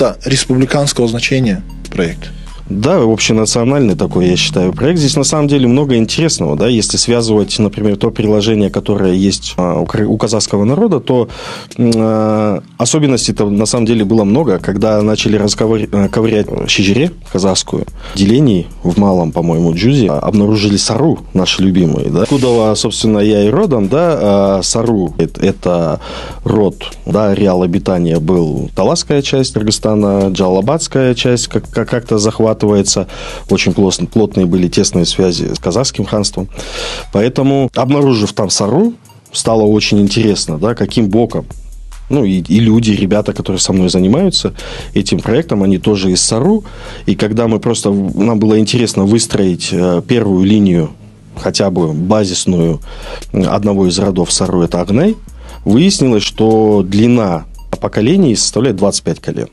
Это республиканского значения проект. Да, общенациональный такой, я считаю, проект. Здесь на самом деле много интересного, да, если связывать, например, то приложение, которое есть у казахского народа, то особенностей-то на самом деле было много. Когда начали ковырять шижире казахскую, делений в малом, по-моему, джузе, обнаружили сару, наши любимые, да. Откуда, собственно, я и родом, да, сару, это род, да, ареал обитания был таласская часть Кыргызстана, Джалалабадская часть как-то захватывается. Очень плотные были тесные связи с казахским ханством. Поэтому, обнаружив там сару, стало очень интересно, да, каким боком. Ну, и люди, ребята, которые со мной занимаются этим проектом, они тоже из сару. И когда нам было интересно выстроить первую линию, хотя бы базисную, одного из родов сару, это Агней, выяснилось, что длина поколений составляет 25 колен.